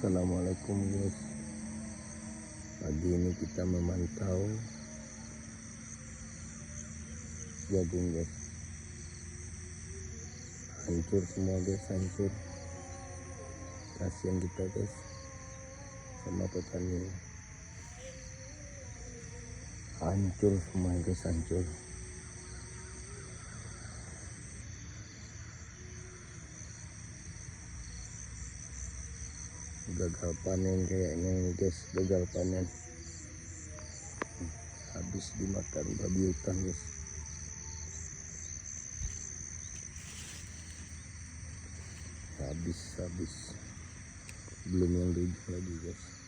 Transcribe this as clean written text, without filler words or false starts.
Assalamualaikum guys. Pagi ini kita memantau jagung guys. Hancur semua guys, hancur. Kasihan kita guys sama petani. Hancur semua guys, hancur. Gagal panen kayaknya ini guys, gagal panen. Habis dimakan babi hutan guys. Habis belum yang 7 lagi guys.